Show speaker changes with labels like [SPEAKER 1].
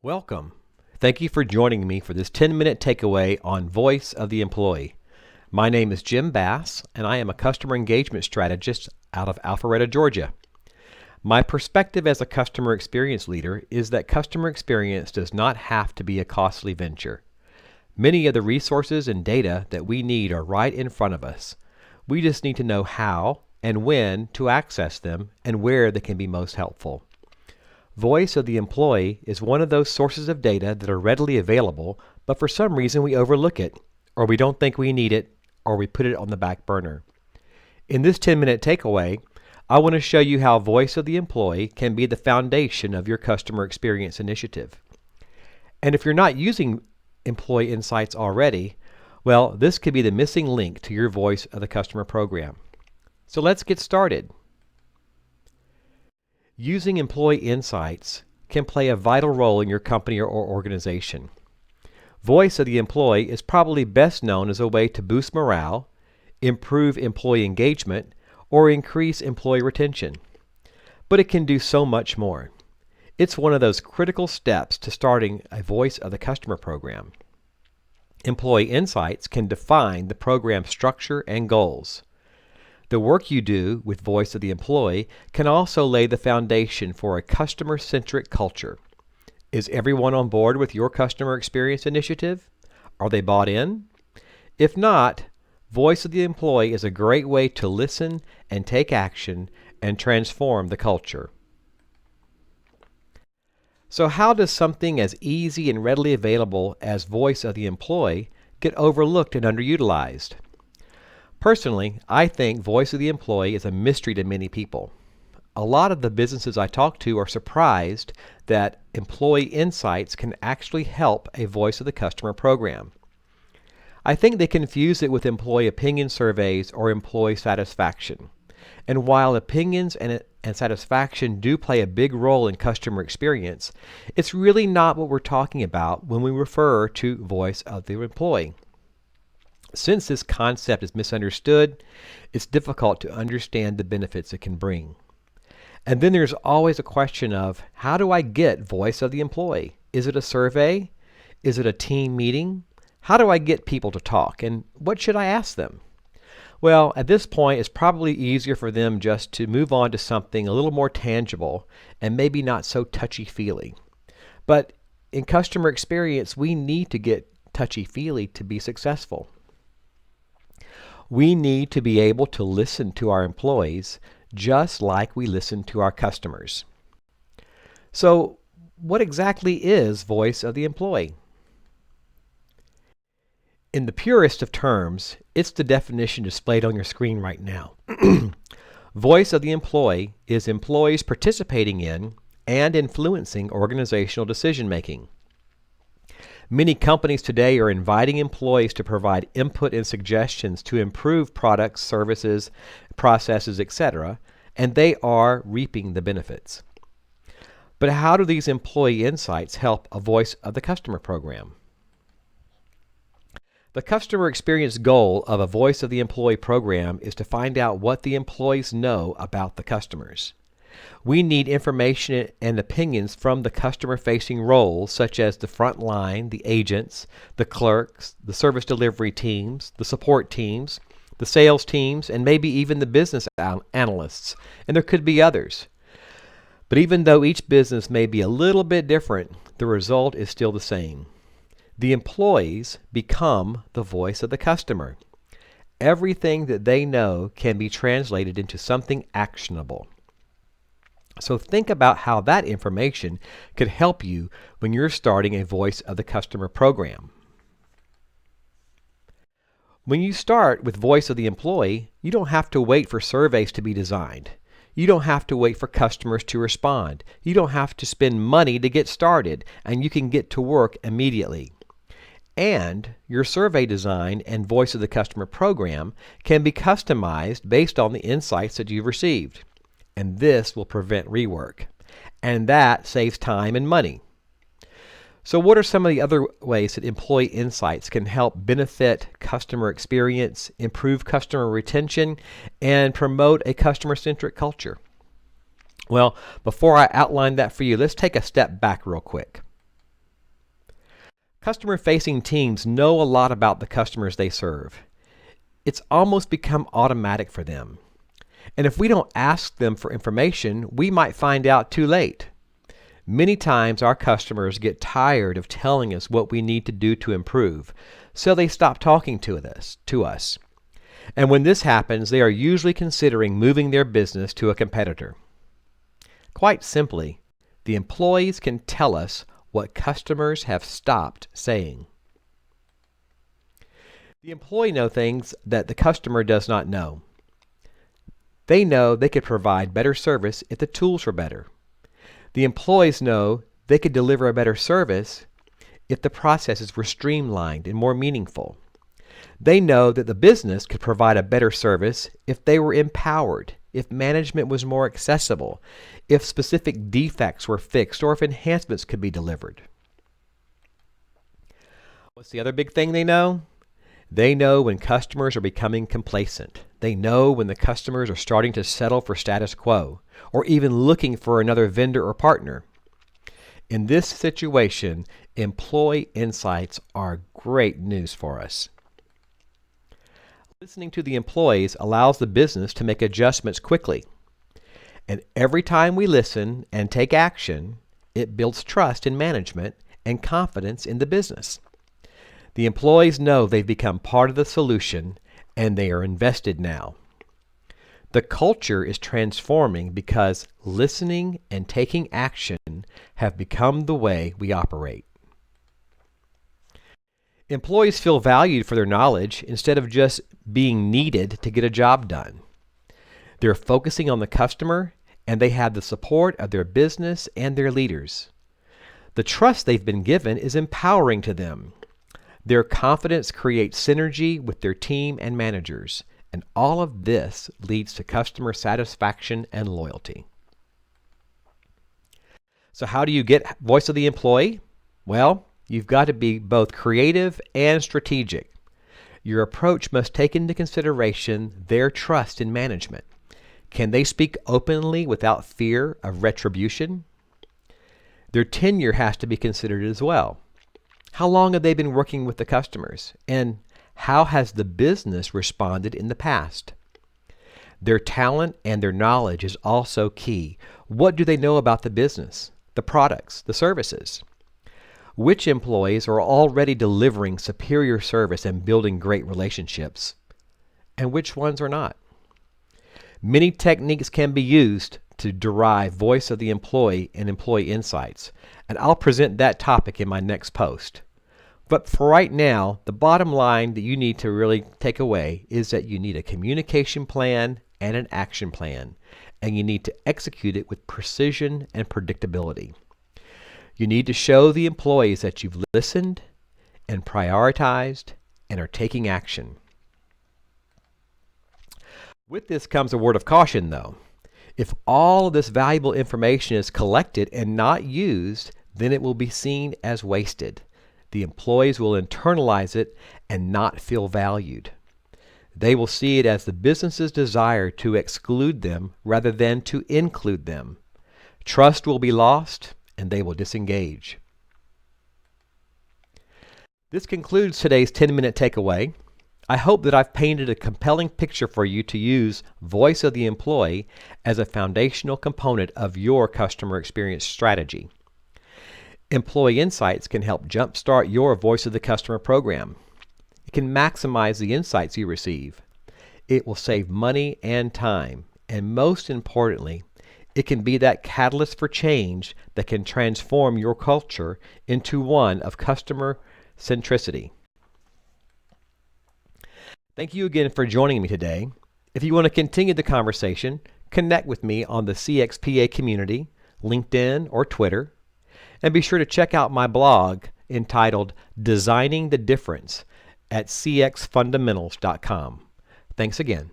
[SPEAKER 1] Welcome. Thank you for joining me for this 10-minute takeaway on Voice of the Employee. My name is Jim Bass, and I am a customer engagement strategist out of Alpharetta, Georgia. My perspective as a customer experience leader is that customer experience does not have to be a costly venture. Many of the resources and data that we need are right in front of us. We just need to know how and when to access them and where they can be most helpful. Voice of the Employee is one of those sources of data that are readily available, but for some reason we overlook it, or we don't think we need it, or we put it on the back burner. In this 10-minute takeaway, I want to show you how Voice of the Employee can be the foundation of your customer experience initiative. And if you're not using Employee Insights already, well, this could be the missing link to your Voice of the Customer program. So let's get started. Using Employee Insights can play a vital role in your company or organization. Voice of the Employee is probably best known as a way to boost morale, improve employee engagement, or increase employee retention. But it can do so much more. It's one of those critical steps to starting a Voice of the Customer program. Employee Insights can define the program structure and goals. The work you do with Voice of the Employee can also lay the foundation for a customer-centric culture. Is everyone on board with your customer experience initiative? Are they bought in? If not, Voice of the Employee is a great way to listen and take action and transform the culture. So how does something as easy and readily available as Voice of the Employee get overlooked and underutilized? Personally, I think Voice of the Employee is a mystery to many people. A lot of the businesses I talk to are surprised that Employee Insights can actually help a Voice of the Customer program. I think they confuse it with employee opinion surveys or employee satisfaction. And while opinions and satisfaction do play a big role in customer experience, it's really not what we're talking about when we refer to Voice of the Employee. Since this concept is misunderstood, it's difficult to understand the benefits it can bring. And then there's always a question of, how do I get Voice of the Employee? Is it a survey? Is it a team meeting? How do I get people to talk? And what should I ask them? Well, at this point, it's probably easier for them just to move on to something a little more tangible and maybe not so touchy-feely. But in customer experience, we need to get touchy-feely to be successful. We need to be able to listen to our employees just like we listen to our customers. So, what exactly is Voice of the Employee? In the purest of terms, it's the definition displayed on your screen right now. Voice of the Employee is employees participating in and influencing organizational decision-making. Many companies today are inviting employees to provide input and suggestions to improve products, services, processes, etc., and they are reaping the benefits. But how do these employee insights help a Voice of the Customer program? The customer experience goal of a Voice of the Employee program is to find out what the employees know about the customers. We need information and opinions from the customer-facing roles, such as the front line, the agents, the clerks, the service delivery teams, the support teams, the sales teams, and maybe even the business analysts, and there could be others. But even though each business may be a little bit different, the result is still the same. The employees become the voice of the customer. Everything that they know can be translated into something actionable. So think about how that information could help you when you're starting a Voice of the Customer program. When you start with Voice of the Employee, you don't have to wait for surveys to be designed. You don't have to wait for customers to respond. You don't have to spend money to get started, and you can get to work immediately. And your survey design and Voice of the Customer program can be customized based on the insights that you've received. And this will prevent rework. And that saves time and money. So what are some of the other ways that Employee Insights can help benefit customer experience, improve customer retention, and promote a customer-centric culture? Well, before I outline that for you, let's take a step back real quick. Customer-facing teams know a lot about the customers they serve. It's almost become automatic for them. And if we don't ask them for information, we might find out too late. Many times our customers get tired of telling us what we need to do to improve, so they stop talking to us. And when this happens, they are usually considering moving their business to a competitor. Quite simply, the employees can tell us what customers have stopped saying. The employee knows things that the customer does not know. They know they could provide better service if the tools were better. The employees know they could deliver a better service if the processes were streamlined and more meaningful. They know that the business could provide a better service if they were empowered, if management was more accessible, if specific defects were fixed, or if enhancements could be delivered. What's the other big thing they know? They know when customers are becoming complacent. They know when the customers are starting to settle for status quo, or even looking for another vendor or partner. In this situation, employee insights are great news for us. Listening to the employees allows the business to make adjustments quickly. And every time we listen and take action, it builds trust in management and confidence in the business. The employees know they've become part of the solution and they are invested now. The culture is transforming because listening and taking action have become the way we operate. Employees feel valued for their knowledge instead of just being needed to get a job done. They're focusing on the customer and they have the support of their business and their leaders. The trust they've been given is empowering to them. Their confidence creates synergy with their team and managers, and all of this leads to customer satisfaction and loyalty. So how do you get voice of the employee? Well, you've got to be both creative and strategic. Your approach must take into consideration their trust in management. Can they speak openly without fear of retribution? Their tenure has to be considered as well. How long have they been working with the customers? And how has the business responded in the past? Their talent and their knowledge is also key. What do they know about the business, the products, the services? Which employees are already delivering superior service and building great relationships? And which ones are not? Many techniques can be used to derive voice of the employee and employee insights, and I'll present that topic in my next post. But for right now, the bottom line that you need to really take away is that you need a communication plan and an action plan, and you need to execute it with precision and predictability. You need to show the employees that you've listened and prioritized and are taking action. With this comes a word of caution, though. If all of this valuable information is collected and not used, then it will be seen as wasted. The employees will internalize it and not feel valued. They will see it as the business's desire to exclude them rather than to include them. Trust will be lost and they will disengage. This concludes today's 10-minute takeaway. I hope that I've painted a compelling picture for you to use voice of the employee as a foundational component of your customer experience strategy. Employee insights can help jumpstart your voice of the customer program. It can maximize the insights you receive. It will save money and time. And most importantly, it can be that catalyst for change that can transform your culture into one of customer centricity. Thank you again for joining me today. If you want to continue the conversation, connect with me on the CXPA community, LinkedIn, or Twitter. And be sure to check out my blog entitled Designing the Difference at cxfundamentals.com. Thanks again.